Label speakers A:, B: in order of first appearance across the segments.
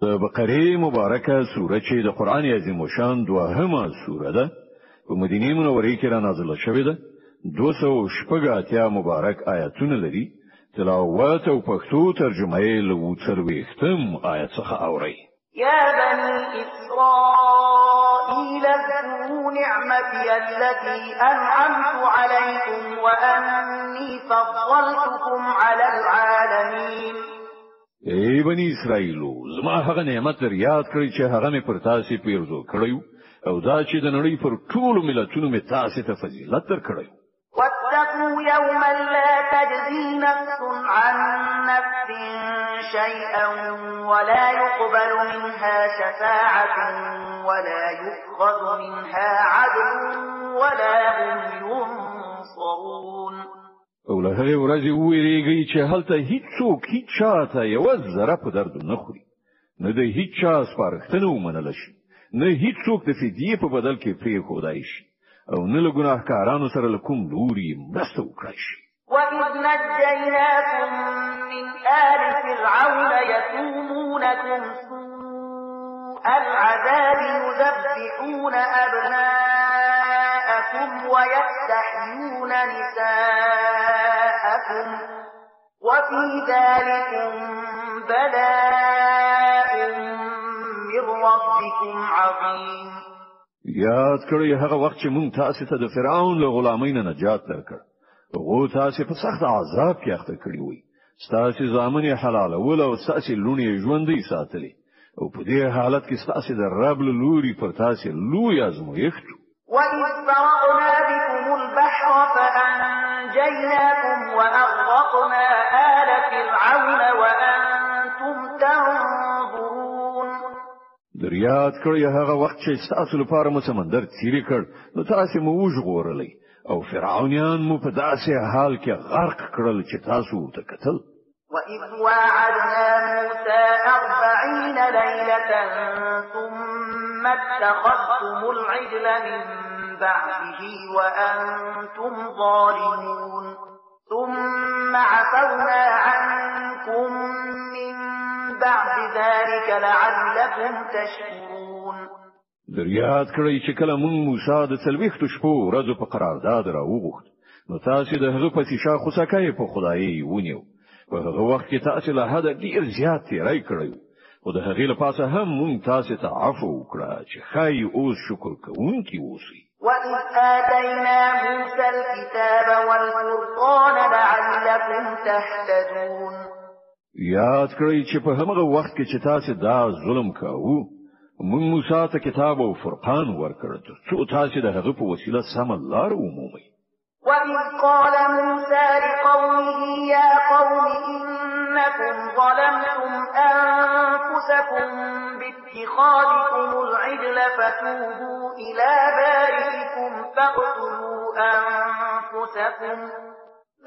A: د بقره مبارکه سوره چې د قران عظیم شان دوهمه سوره ده په مدینه منوره کې را نازله شوې ده 280 مبارک آیاتونه لري تلاوت او پښتو ترجمه یې له څلوېښتم آیت څخه اوري
B: يا بني إسرائيل اذكروا نعمتي التي أنعمت عليكم وأني فضلتكم على العالمين
A: ای بنی اسرائیلو زما هغه نعمت در یاد کړئ چې هغه مې پر تاسو پیرزو کړیو او دا چې د نړۍ پر ټولو ملتونو مې تاسو ته فضیلت درکړی
B: واتقوا يوما لا تجزي نفس عن نفس شيئا ولا يقبل منها شفاعة ولا يؤخذ منها عدل ولا هم ينصرون
A: او له هغه ورځې ویریږي چې هلته هیڅوک هیڅ چاته یو ذره په درد نه خوري نه د هیڅ چا سپارښتنه ومنل شي نه هیڅوک د فدیه په بدل کې پرېښودای شي او نه له ګناهکارانو سره له کوم لوري مرسته وکړای شي
B: وَإِذْ نَجَّيْنَاكُمْ مِنْ آلِ فِرْعَوْنَ يَسُومُونَكُمْ سُوءَ الْعَذَابِ يُذَبِّحُونَ أَبْنَاءَكُمْ وَيَسْتَحْيُونَ نِسَاءَكُمْ وَفِي ذَلِكُمْ بَلَاءٌ مِّن رَّبِّكُمْ عَظِيمٌ
A: یاد کړئ هغه وخت چې مونږ تاسو ته د فرعون له غلامۍ نه نجات درکړ هغه تاسو په سخت عذاب کې اخته کړی وي تاسو ځامن حلال ول او تاسو لونی ژوندۍ ساتلی او په دې حالت کې تاسو د رب له لوري پر تاسو لوی ازمویښت
B: وَإِذْ فَرَقْنَا بِكُمُ الْبَحْرَ فَأَنْجَيْنَاكُمْ وَأَغْرَقْنَا آلَ فِرْعَوْنَ وَأَنْتُمْ تَنظُرُونَ
A: دریاد کړی هغه وخت چې تاسو لپاره مو سمندر تیری کړ نو تاسو مو وژغورلی او فرعونیان مو په داسې حال کې غرق کړل چې تاسو ورته کتل
B: وَإِذْ وَاعَدْنَا مُوسَى 40 لَيْلَةً ثُمَّ اتَّخَذْتُمُ الْعِجْلَ مِنْ بَعْدِهِ وَأَنْتُمْ ظَالِمُونَ ثُمَّ عَفَوْنَا عَنْكُمْ مِنْ بَعْدِ ذَلِكَ لَعَلَّكُمْ تَشْكُرُونَ
A: دریاد کړی چې کله مونږ موسی د څلوېښتو شپو ورځو په قرارداد راوغوښت نو تاسو د هغه په شا خوسکای په خدایي ونیو په هغه وخت کې تاسو له حد ډیر زیات تیری کړی او د هغې لپاره هم مونږ تاسو ته عفو وکړه چې خای اوس شکر کوونکی اوسئ
B: وَإِذْ آتَيْنَا مُوسَى الْكِتَابَ وَالْفُرْقَانَ لَعَلَّكُمْ تَهْتَدُونَ
A: یاد کړئ چې په هغه وخت کې چې تاسو دا ظلم کاوه مونږ موسی ته کتاب او فرقان ورکړ چې تاسو د هغه په وسیله سم لار ومومئ
B: وَإِذْ قَالَ مُوسَى لِقَوْمِهِ يَا قَوْمِ إِنَّكُمْ ظَلَمْتُمْ أَنفُسَكُمْ بِاتِّخَاذِكُمُ الْعِجْلَ فَتُوبُوا إِلَى بَارِئِكُمْ فَاقْتُلُوا أَنفُسَكُمْ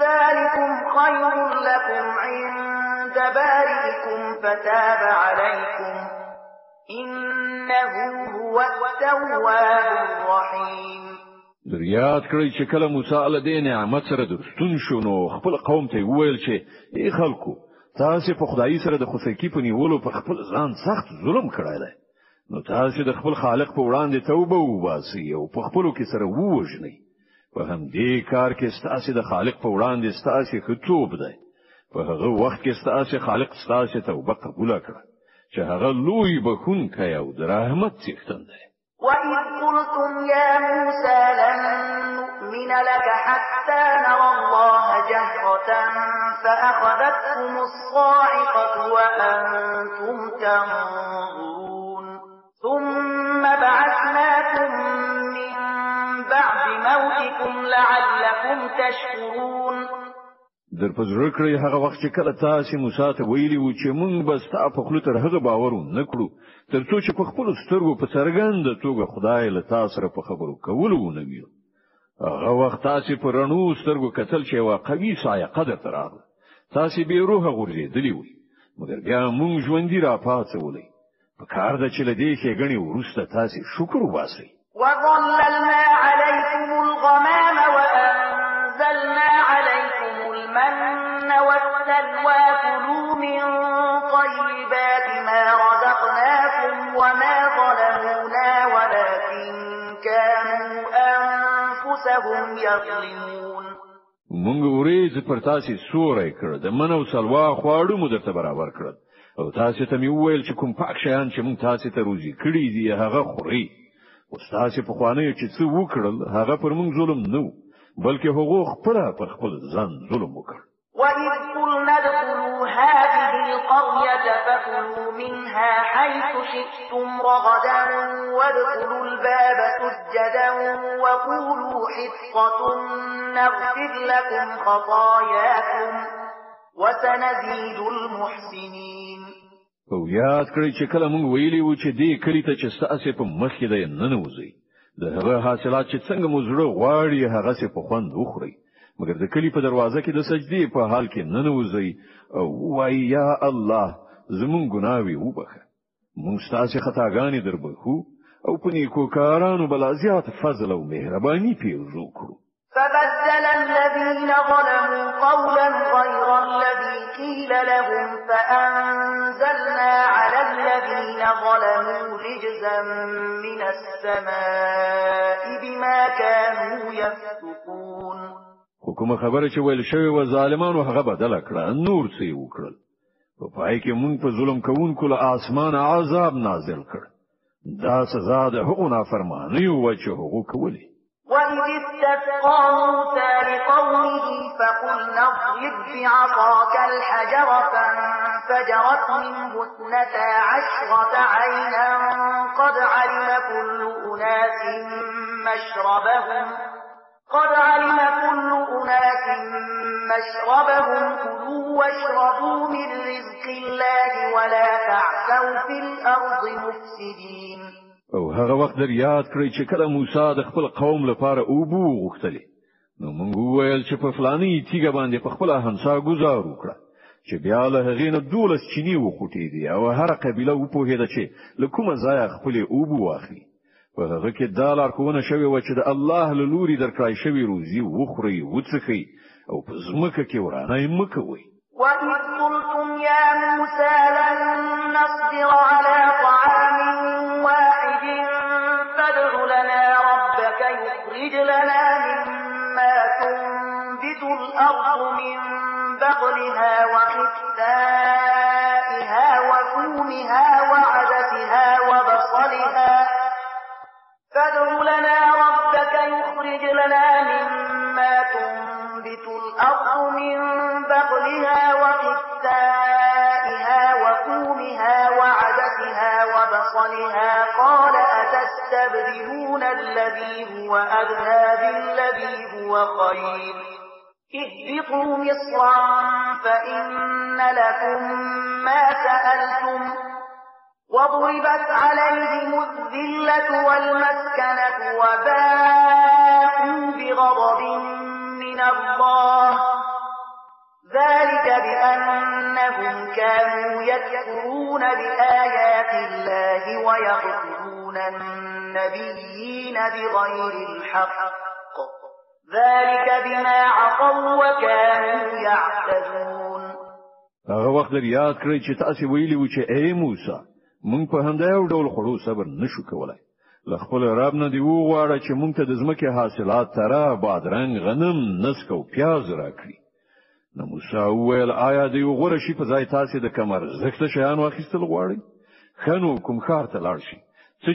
B: ذَلِكُمْ خَيْرٌ لَكُمْ عِندَ بَارِئِكُمْ فَتَابَ عَلَيْكُمْ إِنَّهُ هُوَ التَّوَّابُ الرَّحِيمُ
A: دریاد کړی چې کله موسی علیه د نعمت سره درستون شو نو خپل قوم ته وویل چې ای خلکو تاسو په خدای سره د خوسکی په نیولو په خپل ځان سخت ظلم کړی دی نو تاسو د خپل خالق په وړاندې توبه وباسئ او په خپلو کې سره ووژنئ په همدې کار کې تاسو د خالق په وړاندې تاسو خطوب دی په هغه وخت کې تاسو خالق تاسو توبه قبول کړه چې هغه لوی بخښونکی او د رحمت څښتن دی
B: وَإِذْ قُلْتُمْ يَا مُوسَى لَن نُّؤْمِنَ لَكَ حَتَّىٰ نَرَى اللَّهَ جَهْرَةً فَأَخَذَتْكُمُ الصَّاعِقَةُ وَأَنتُمْ تَنظُرُونَ ثُمَّ بَعَثْنَاكُم مِّن بَعْدِ مَوْتِكُمْ لَعَلَّكُمْ تَشْكُرُونَ
A: در پزړه کړی هغه وخت چې کله تاسو موسی ته ویلی و چې مونږ به ستاسو په خپل تر هغه باور نه کړو ترڅو چې په خپل سترګو په څرګند توګه خدای له تاسو سره په خبرو کولو ونه ویل هغه وخت تاسو په رڼو سترګو کتل چې واقعي سایقه ده تراغله تاسو به روح غورځېدلی وي مګر بیا مونږ ژوندۍ را پاتولې په کار د چې لدې کې غني ورسته تاسو شکر وباسئ
B: وَظَلَّلْنَا عَلَيْكُمُ الْغَمَامَ وَأَنزَلْنَا عَلَيْكُمُ الْمَنَّ وَالسَّلْوَىٰ كُلُوا مِن طَيِّبَاتِ مَا رَزَقْنَاكُمْ أنفسهم يظلمون
A: مونږ ورېځ پر تاسو سورې کړ د منو سلوا خواړو مو درته برابر کړ او تاسو ته مې وویل چې کوم پاک شیان چې مونږ تاسو ته روزي کړی دي هغه خوري او تاسو په خوانه چې څه وکړل هغه پر مونږ ظلم نه بلکې هغه خپل پر خپل ځان ظلم وکړ
B: وإذ قلنا ادخلوا هذه القرية فكلوا منها حيث شئتم رغدا وادخلوا الباب سجدا وقولوا حطة نغفر لكم خطاياكم وسنزيد المحسنين
A: او یاد کړئ چې کله موږ ویلي و چې دې کلی ته چې تاسو په مخ کې د ننوځي د هغه حاصلات چې څنګه مو زړه غواړي هغه څه په خوند وخوري مګر د کلی په دروازه کې د سجدي په حال کې ننوځي او وای یا الله زمون ګناوي وبخه موږ ستاسو خطاګانې دربخو او په نیکو کارانو بل زیات فضل او مهرباني پیرزو کړو
B: فبدل الذين ظلموا قولا غير الذي قيل لهم فأنزلنا على الذين ظلموا رجزا من السماء بما كانوا يفسقون
A: حکومت خبره چې ویل شوی و ظالمانو هغه بدل کړه نور څه وکړل په پای کې مونږ په ظلم کوونکو له اسمان عذاب نازل کړ دا سزا د هغو نافرمانی او چې هغو کولی
B: وإذ استسقى موسى لقومه فقلنا اضرب بعصاك الحجر فانفجرت منه 12 عينا قد علم كل أناس مشربهم كلوا واشربوا من رزق الله ولا تعثوا في الأرض مفسدين
A: او هغه وخت در یاد کړئ چې کله موسی د خپل قوم لپاره اوبو غوښتلې نو موږ وویل چې په فلاني تیګه باندې په خپل هنسا گزار وکړه چې بیا له هغې نه 12 چینی وخوټې دي او هر قبیله وپوهېده چې له کومه ځایه خپل اوبو واخلي په هغه کې دا لارښوونه شوې وه چې د الله له لوري درکړای شوی روزي وخورئ وڅښئ او په ځمکه کې ورانه مه کوئ
B: وإذ قلتم يا موسى لن نصبر على طعام واحد فادع لنا ربك يخرج لنا مما تنبت الأرض من بقلها وقثائها وفومها وعدسها وبصلها فادع لنا ربك يخرج لنا مما تنبت الأرض من بقلها وقثائها وفومها وعدسها وبصلها قال أتستبدلون الذي هو أدنى بالذي هو خير اهبطوا مصرا فإن لكم ما سألتم وضربت عليهم الذلة والمسكنة وباءوا بغضب من الله ذلك بأنهم كانوا يكفرون بآيات الله ويقتلون النبيين بغير الحق ذلك بما عصوا وكانوا يعتدون
A: هغه وخت در یاد کړئ چې تاسو ویلي و چې اے موسی مونږ په همدا یو ډول خړو صبر نشو کولای له خپل رب نه دی وغواړه چې مونږ ته د ځمکې حاصلات ترا بادرنګ غنم نسک او پیاز راکړي نو موسی وویل آیا دی وګوره شي په ځای تاسو د کمر زخته شیان واخیستل غواړي خنو کوم کار ته لاړ شي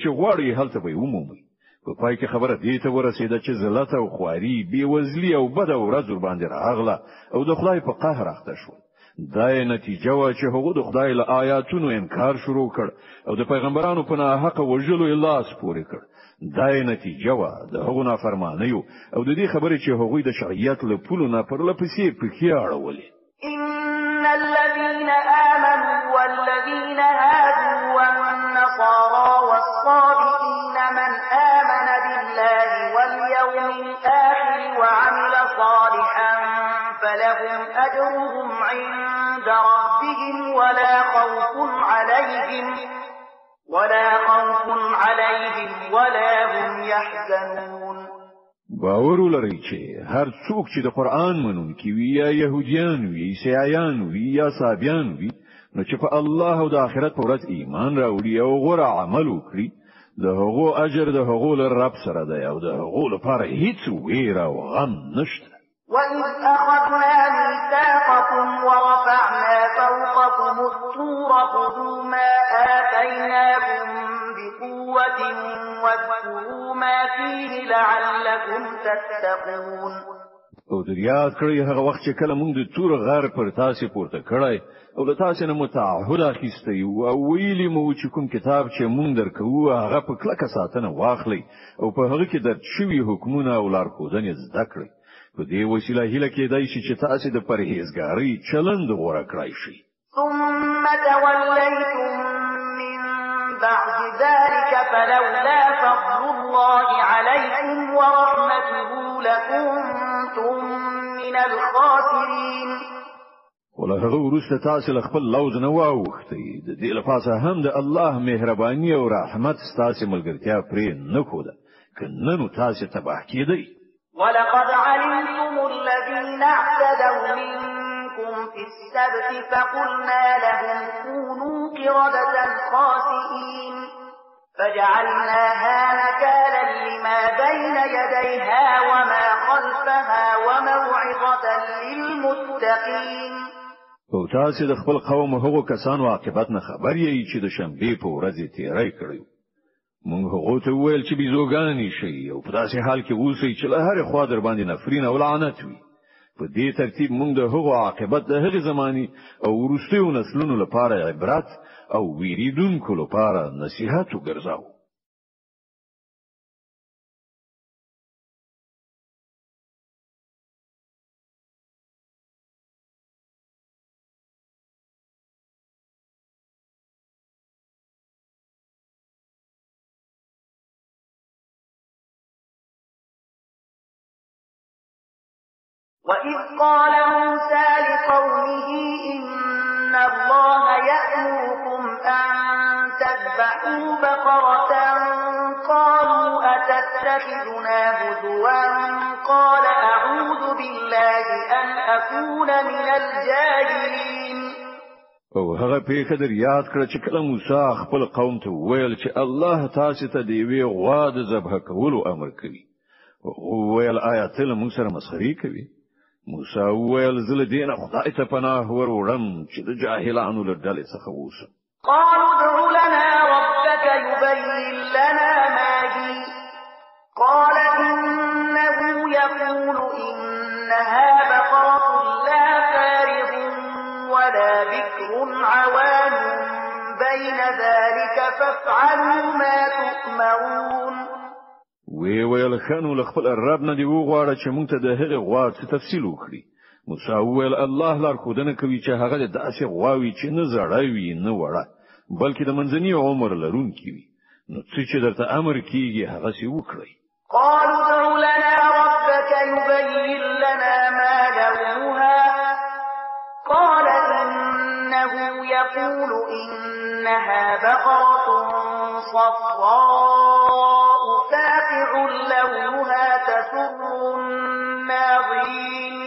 A: چې غواړي هلته به ومومي په پای کې خبره دې ته ورسېده چې ذلت او خواري بې وزلي او بد ورځ باندې راغله او د خدای په قهر اخته شو دا نتیجه وا چې هغه د خدای له آیاتونو انکار شروع کړ او د پیغمبرانو په ناحق وژلو الله سپوري کړ دا نتیجه وا د هغه نافرمانیو او د دې خبرې چې هغه د شریعت له پولو نه پر لپسې پکې اړولې
B: ان الذين امنوا والذين هادوا والنصارى والصابئين من آمن بالله واليوم الآخر وعمل صالحا فلهم أجرهم عند ربهم ولا خوف عليهم ولا هم يحزنون
A: باور ولرئ چې هر څوک چې د قرآن منونکي وي یا يهوديان وي عیسایان وي یا صابیان وي نو چې په الله او د آخرت په ورځ ایمان راوړي او غوره عمل وکړي د هغو اجر د هغو له رب سره دی او د هغو لپاره هیڅ ویره او غم نشته.
B: وَإِذْ أَخَذْنَا مِيثَاقَكُمْ وَرَفَعْنَا فَوْقَكُمُ الطُّورَ خُذُوا مَا آتَيْنَاكُمْ بِقُوَّةٍ وَاذْكُرُوا مَا فِيهِ لَعَلَّكُمْ تَتَّقُونَ.
A: او د یاد کړی هغه وخت چې کله موږ د تور غار پر تاسو پورته کړی او له تاسو نه متعهد اخیستی او ویلی مو چې کوم کتاب چې موږ درکو هغه په کلکه ساتنه واخلي او په هغه کې درته شوی حکمونه او لارښوونې زده کړئ. په دې وسیله هیله کېدای شي چې تاسو د پرهیزګاری چلند غوړه کړئ شي.
B: ثم توليتم من بعد ذلك فلولا فضل الله عليكم ورحمته لكنتم من الخاسرين.
A: ولهغه ورسته تاسو له خپل لوز نه واوختي د دې لپاره هم د الله مهرباني او رحمت تاسو ملګرتیا پرې نه کوده کنه نو تاسو تباه کیدئ.
B: ولقد علمتم الذين اعتدوا منكم في السبت فقلنا لهم كونوا قردة خاسئين فجعلناها نكالا لما بين يديها وما خلفها وموعظة للمتقين.
A: او تاسو د خپل قوم هغو کسانو عاقبت نه خبر یې چې د شنبې په ورځ تیری کړی. مونږ هغه ته ویل چې بيزوګانی شي او په داسې حال کې اوسئ چې له هر خوا در باندې نفرین او لعنت وي. په دې ترتیب مونږ د هغو عاقبت د هغې زماني او وروستیو نسلونو لپاره عبرت او ویریدونکو لپاره نصیحت وګرځاو.
B: وَإِذْ قَالَ مُوسَى لِقَوْمِهِ إِنَّ اللَّهَ يَأْمُرُكُمْ أَن تَذْبَحُوا بَقَرَةً قَالُوا أَتَتَّخِذُنَا هُزُوًا قَالَ أَعُوذُ بِاللَّهِ أَنْ أَكُونَ مِنَ الْجَاهِلِينَ.
A: او هغه پیښه در یاد کړه چې کله موسی خپل قوم ته ویل چې الله تاسو ته دی وی غوا د ذبح کولو امر کوي. او ویل آیا ته موږ سره مسخري کوي؟ موسی ویل زله دینه خدای ته پناه وروړم چې د جاهلانو له ډلې څخه ووسم.
B: قالوا ادع لنا ربك يبين لنا ما هي قال إنه يقول إنها بقرة لا فارغ ولا بكر عوان بين ذلك فافعلوا ما تؤمرون.
A: ویل خانو له خپل رب نه دی وغواړه چې موږ ته د هغه غوا څه تفصیل وکړي. موسی ویل الله لارښودنه کوي چې هغه د داسې غواوي چې نه زړه وي نه وړه بلکې د منځني عمر لرونکي وي. نو چې درته امر کیږي هغه سی وکړي.
B: قالوا ادع لنا ربك يبين لنا ما لونها قال إنه يقول إنها بقرة صفراء فاقع لونها تسر الناظرين.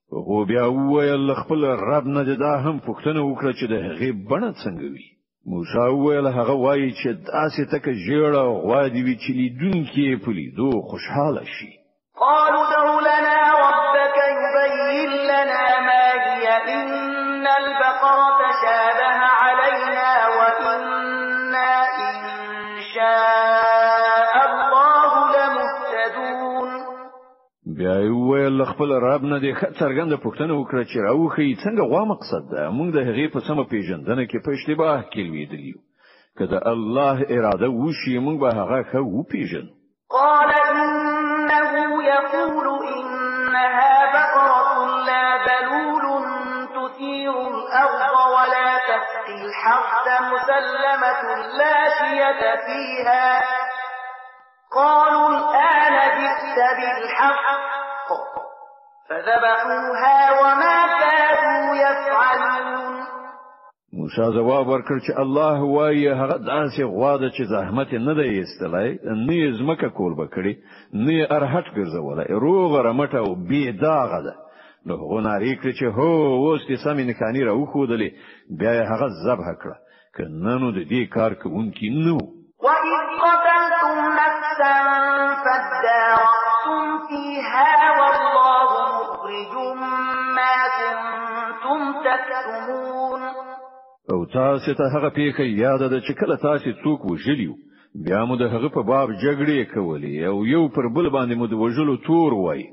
A: خو بیا ویل خپل رب نه دا هم پوښتنه وکړه چې د هغې بڼه څنګه وي. موسی ویل هغه وایي چې داسې تکه ژیړه غوا دي وي چې لیدونکي یې په لیدو خوشحاله شي.
B: قالوا ادع لنا ربك يبين لنا ما هي إن البقرة شابه علينا وإنا إن شاء الله لمهتدون.
A: بیا ویل خپل رب نه د څرګنده پوښتنه وکړه چې راوخی څنګه غوا مقصد ده. موږ د هغې په سمه پیژندنه کې په اشتباه کې لوېدلي یو. که د الله اراده وشي موږ به هغه ښه وپیژنو.
B: قال إنه يقول إنها بقرة لا ذلول تثير الأرض ولا تسقي الحرث مسلمة لا شية فيها قالوا الآن جئت بالحق فذبحوها وما كانوا يفعلون.
A: موسی جواب ورکړ چې الله وایي هغه داسې غوا ده چې زحمت نه دی ایستلای نه یې ځمکه کول بکړي نه یې ارهټ ګرځولای روغه رمټه او بې داغه ده. نو هغه ناری کړ چې هو اوس دې سمې نښانې راوښودلې بیا یې هغه ذبح کړه که نه نو د دې کار کوونکي نه و.
B: وَإِذْ قَتَلْتُمْ نفسا فادارأتم فيها والله مخرج ما كنتم تكتمون.
A: او تاسو ته هغه پیښه یاد ده چې کله تاسو څوک وژلیو بیا مو د هغه په باب جګړې کولې او یو پر بل باندې مو د وژلو تور وای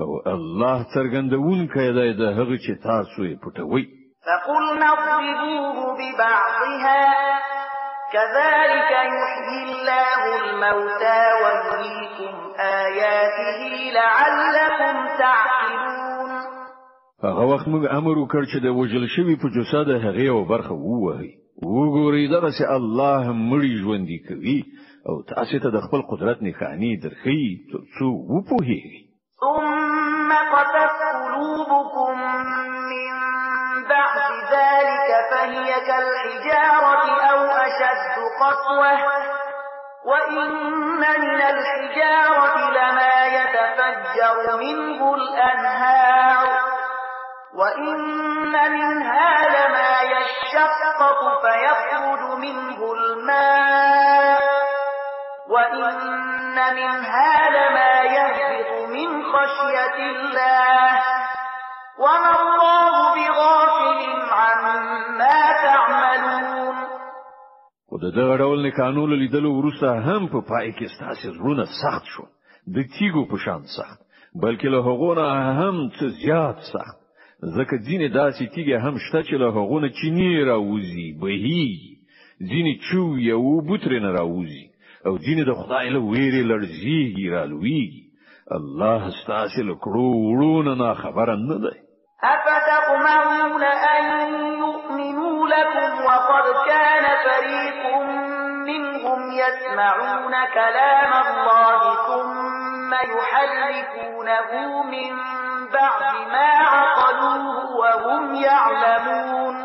A: او الله څرګندونکی دی د هغه چې تاسو یې پټوي.
B: فقلنا اضربوه ببعضها كذلك يحيي الله الموتى ويريكم آياته لعلكم تعقلون.
A: هغه وخت موږ امر وکړ چې د وژل شوي په جسد هغه یو برخه ووهي. وګورئ دغه چې الله مړي ژوندي کوي او تاسو ته د خپل قدرت نښانې درخي ترڅو وپوهیږئ.
B: ثم قست قلوبكم من بعد ذلك فهي كالحجارة أو أشد قسوة وإن من الحجارة لما يتفجر منه الأنهار وإن منها لما يشقق فيخرج منه الماء وإن منها لما يهبط من خشية الله وما الله بغافل عما تعملون.
A: او د دغه ډول قانون لیدلو وروسته هم په پای کې ستاسو زړونه سخت شو د تیګو په شان سخت بلکې له هغونه هم څه زیات سخت ځکه ځینې داسې تیګه هم شته چې له هغونه چینی راوځي بهیږي ځینې چوي او بوترې نه راوځي او ځینې د خدای له ویرې لړزيږي رالويږي. الله ستاسو له کړو وړونه نه خبره نه ده.
B: أفتطمعون أن يؤمنوا لكم وقد كان فريق منهم يسمعون كلام الله ثم يحرفونه من بعد ما عقلوه وهم يعلمون.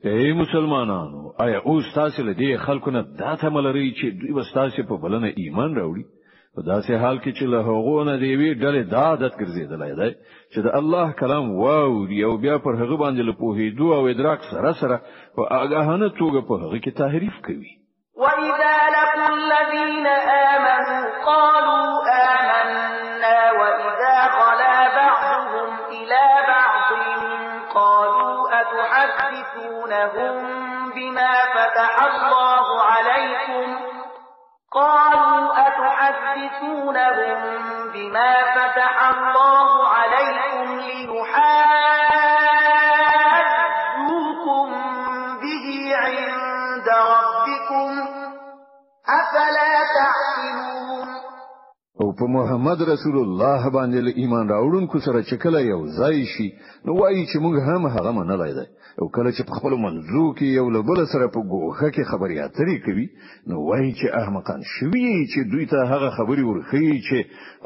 A: ای مسلمانانو آیا اوس تاسو له دې خلکو نه دا تمه لرئ چې دوی به تاسو په بلنه ایمان راوړي؟ په داسې حال کې چې له هغو نه دی وی ډلې دا عادت ګرځېدلای دی چې د الله کلام واوري او بیا پر هغه باندې له پوهېدو او ادراک سره سره په آګاهانه توګه په هغه کې تحریف کوي.
B: وَإِذَا لَقُوا الَّذِينَ آمَنُوا قَالُوا آمَنَّا وَإِذَا خَلَا بَعْضُهُمْ إِلَى بَعْضٍ قَالُوا أَتُحَدِّثُونَهُم بِمَا فَتَحَ اللَّهُ عَلَيْكُمْ ليحاجوكم به عند ربكم أفلا تعقلون.
A: او په محمد رسول الله باندې له ایمان راوړونکو سره چې کله یو ځای شي نو وایي چې موږ هم هغه منلای دی او کله چې په خپل منځو کې یو له بل سره په ګوښه کې خبرې اترې کوي نو وایي چې احمقان شوي چې دوی ته هغه خبرې ورخي چې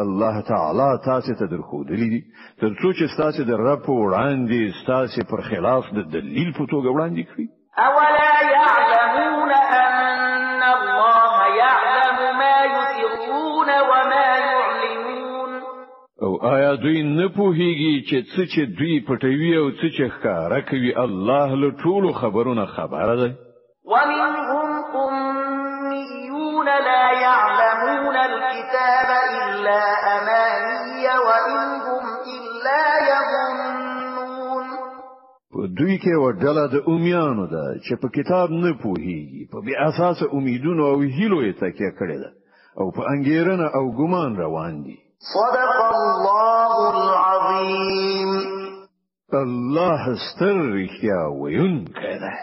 A: الله تعالی تاسو ته درخودلې دي ترڅو چې تاسو د رب وړاندې تاسو پر خلاف د دلیل په توګه وړاندې کړئ.
B: أولا يعلمون أن الله يعلم ما يسرون وما يعلنون.
A: او آیا دوی نه پوهیږي چې څه چې دوی پټوي او څه چې ښکارا کوي الله له ټولو خبرونه خبره ده.
B: ومنهم أميون لا يعلمون الكتاب إلا أماني وإن هم إلا يظنون.
A: په دوی کې ورډله د امیانو ده چې په کتاب نه پوهیږي په بې اساس امیدونو او هیلو یې تکیه کړې ده او په انګیرنه او ګمان روان دي.
B: صدق الله العظيم.
A: الله ستر رښتیا ویونکی دی.